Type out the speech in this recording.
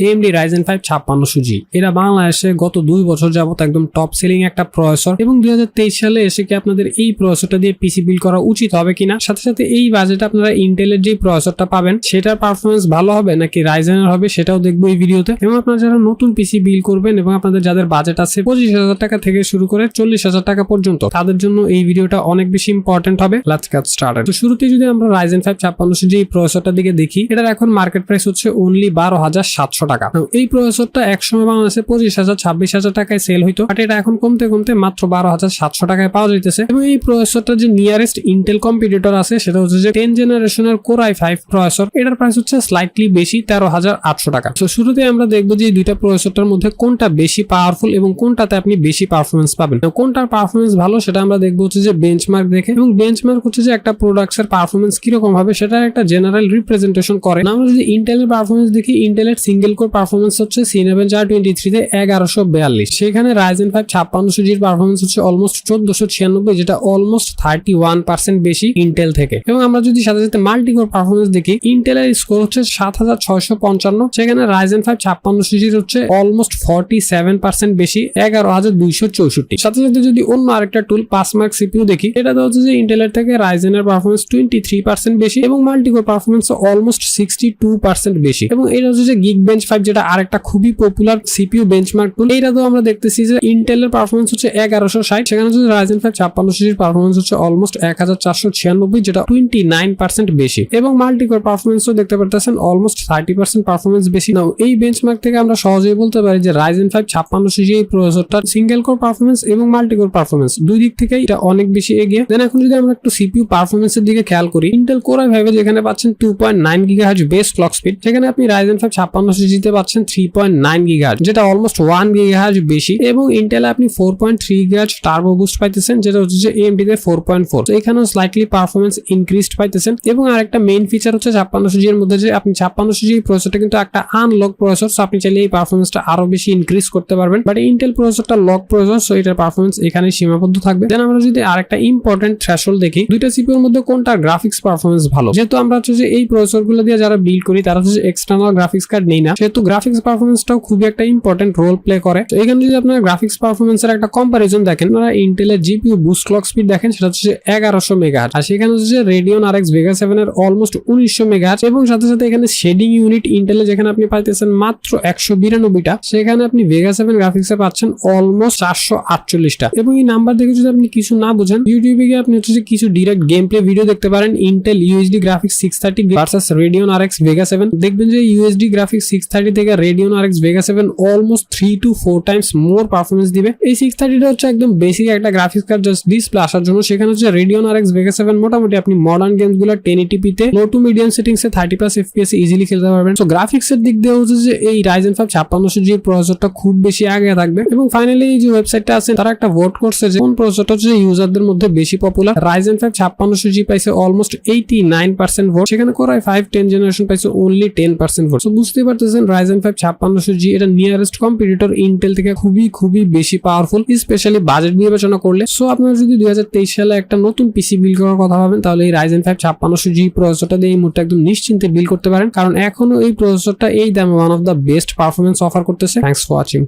AMD Ryzen 5 5600G এরা বাংলাদেশে গত 2 বছর যাবত একদম টপ সেলিং একটা প্রসেসর এবং 2023 সালে এসে কি আপনাদের এই প্রসেসরটা দিয়ে পিসি বিল্ড করা উচিত হবে কিনা, সাথে সাথে এই বাজেটে আপনারা ইন্টেলের যে প্রসেসরটা পাবেন সেটার পারফরম্যান্স ভালো হবে নাকি রাইজেনের হবে সেটাও দেখবো এই ভিডিওতে। এবং আপনারা যারা নতুন পিসি বিল্ড করবেন এবং আপনাদের যাদের বাজেট আছে 25,000 টাকা থেকে শুরু করে 40,000 টাকা পর্যন্ত, তাদের জন্য এই ভিডিওটা অনেক বেশি ইম্পর্টেন্ট হবে। Let's get started. তো শুরুতে যদি আমরা Ryzen 5 5600G এই প্রসেসরটার দিকে দেখি, এটার এখন মার্কেট প্রাইস হচ্ছে অনলি 12,700 টাকা। এই প্রসেসরটা একসময় বাংলাদেশে 25,000 26,000 টাকায় সেল হইতো, বাট এটা এখন কমতে কমতে মাত্র 12,700 টাকায় পাওয়া যাইতেছে। এবং এই প্রসেসরটা যে নিয়ারেস্ট ইন্টেল কম্পিটিটর আছে সেটা হচ্ছে যে 10 জেনারেশনের Core i5 প্রসেসর, এটার প্রাইস হচ্ছে স্লাইটলি বেশি 13,800 টাকা। তো শুরুতে আমরা দেখবো যে এই দুইটা প্রসেসরটার মধ্যে কোনটা বেশি পাওয়ারফুল এবং কোনটাতে আপনি বেশি পারফরমেন্স পাবেন। কোনটার পারফরমেন্স ভালো সেটা আমরা দেখবো হচ্ছে যে বেঞ্চমার্ক দেখে, এবং বেঞ্চমার্ক হচ্ছে যে একটা প্রোডাক্টের পারফরমেন্স কিরকম হবে সেটার একটা জেনারেল রিপ্রেজেন্টেশন করে। আমরা যদি ইন্টেলের পারফরমেন্স দেখি, ইন্টেলের সিঙ্গেল কোর পারফরমেন্স হচ্ছে C11 তে 1142, সেখানে Ryzen 5 5600G এর পারফরমেন্স হচ্ছে অলমোস্ট 1496, যেটা অলমোস্ট 31% বেশি ইন্টেল থেকে। এবং আমরা যদি সাথে সাথে মাল্টি কোর পারফরমেন্স দেখি, ইন্টেলের স্কোর হচ্ছে 7655, সেখানে Ryzen 5 5600G হচ্ছে অলমোস্ট 47% বেশি 11,264। সাথে সাথে যদি অন্য আরেকটা টুল পাসমার্ক সিপিইউ দেখি, এটা তো হচ্ছে যে ইন্টেলের থেকে রাইজেনের পারফরমেন্স 23% বেশি এবং মাল্টি কোর পারফরমেন্স অলমোস্ট 62% বেশি। এবং এটা হচ্ছে যে Geekbench 5, যেটা আরেকটা খুবই পপুলার সিপিইউ বেঞ্চমার্ক টুল। এইটা তো আমরা দেখতেছি যে ইন্টেলের পারফরমেন্স হচ্ছে 1160, সেখানে হচ্ছে Ryzen 5 5600G এর পারফরমেন্স হচ্ছে অলমোস্ট 1496, যেটা 29% বেশি। এবং মাল্টি কোর পারফরমেন্সও দেখতে পারতেছেন অলমোস্ট 30% পারফরমেন্স বেশি। নাও এই বেঞ্চমার্ক থেকে আমরা সহজেই বলতে পারি যে Ryzen 5 5600G এই প্রসেসরটা সিঙ্গেল কোর পারফরমেন্স এবং মাল্টি কোর পারফরমেন্স দুই দিক থেকে এটা অনেক বেশি এগিয়ে। দেন এখন যদি আমরা একটু সিপিইউ পারফরমেন্সের দিকে খেয়াল করি, ইন্টেল Core i5 যেখানে পাচ্ছেন 2.9 GHz বেস ক্লক স্পিড, সেখানে আপনি Ryzen 5 5600G তে পাচ্ছেন 3.9 GHz, যেটা অলমোস্ট 1 GHz বেশি। এবং ইন্টেলে আপনি 4.3 GHz টার্বো বুস্ট পাইতেছেন, যেটা হচ্ছে যে AMD তে 4.4। তো এখানেও স্লাইটলি পারফরমেন্স ইনক্রিজড পাইতেছেন। এবং আরেকটা মেইন ফিচার হচ্ছে 5600G এর মধ্যে যে আপনি 5600G প্রসেসরটা কিন্তু একটা আনলক প্রসেসর, সো আপনি চাইলে এই পারফরমেন্সটা আরো বেশি ইনক্রিজ করতে পারবেন। বাট ইন্টেল প্রসেসরটা লক প্রসেসর, সো এটার পারফরমেন্স এখানে সীমাবদ্ধ থাকবে। দেন আমরা যদি আরেকটা ইম্পর্টেন্ট থ্রেশহোল্ড দেখি, দুইটা সিপিইউর মধ্যে কোনটা গ্রাফিক্স পারফরমেন্স ভালো, যেহেতু আমরা হচ্ছে যে এই প্রসেসরগুলো দিয়ে যারা বিল্ড করি তারা হচ্ছে এক্সটার্নাল গ্রাফিক্স কার্ড নেই না, সেহেতু গ্রাফিক্স পারফরমেন্সটাও খুবই একটা ইম্পর্টেন্ট রোল প্লে করে। তো এখানে যদি আপনারা গ্রাফিক্স পারফরমেন্সের একটা কম্পারিজন দেখেন, আপনারা ইন্টেলের জিপিইউ বুস্ট ক্লক স্পিড দেখেন, সেটা হচ্ছে 1100 মেগাহার্টজ, আর সেখানে হচ্ছে Radeon RX Vega 7 এর অলমোস্ট 1900 মেগাহার্টজ। এবং সাথে সাথে এখানে শেডিং ইউনিট ইন্টেলে যেখানে আপনি পাইতেছেন মাত্র 192টা, সেখানে আপনি Vega 7 গ্রাফিক্সে পাচ্ছেন অলমোস্ট 448টা। এবং এই নাম্বার দেখে যদি আপনি কিছু না বুঝেন, ইউটিউবে গিয়ে আপনি হচ্ছে যে কিছু ডিরেক্ট গেম প্লে ভিডিও দেখতে পারেন, Intel UHD graphics 630 versus Radeon RX Vega 7। দেখবেন যে UHD গ্রাফিক্স 630 থেকে Radeon RX Vega 7 almost 3 to 4 times more performance দিবে। এই 630টা হচ্ছে একদম বেসিক একটা গ্রাফিক্স কার্ড জাস্ট ডিসপ্লে আসার জন্য, সেখানে হচ্ছে Radeon RX Vega 7 মোটামুটি আপনি মডার্ন গেমস গুলো 1080p তে low to medium settings A 30+ FPS easily খেলতে পারবেন। সো গ্রাফিক্স এর দিক দিয়ে হচ্ছে যে এই Ryzen 5 5600G প্রসেসরটা খুব বেশি আগে থাকবে। এবং ফাইনালি এই যে ওয়েবসাইটটা আছে তারা একটা ভোট করছে যে কোন প্রসেসরটা হচ্ছে ইউজারদের মধ্যে বেশি পপুলার। Ryzen 5 5600G পাইছে অলমোস্ট 89% ভোট, সেখানে Core i5 10 জেনারেশন পাইছে অনলি 10% ভোট। সো বুঝতেই পারতেছেন Ryzen 5 5600G এটা নিয়ারেস্ট কম্পিটিটর ইন্টেল থেকে খুবই বেশি পাওয়ারফুল, স্পেশালি বাজেট বিবেচনা করলে। সো আপনারা যদি 2023 সালে একটা নতুন পিসি বিল্ড করার কথা ভাবেন, তাহলে এই Ryzen 5 5600G প্রসেসরটা দিয়ে এই মুহূর্তে একদম নিশ্চিন্তে বিল্ড করতে পারেন, কারণ এখনো এই প্রসেসরটা এই দামে one of the best performance offer করতেছে। Thanks for watching.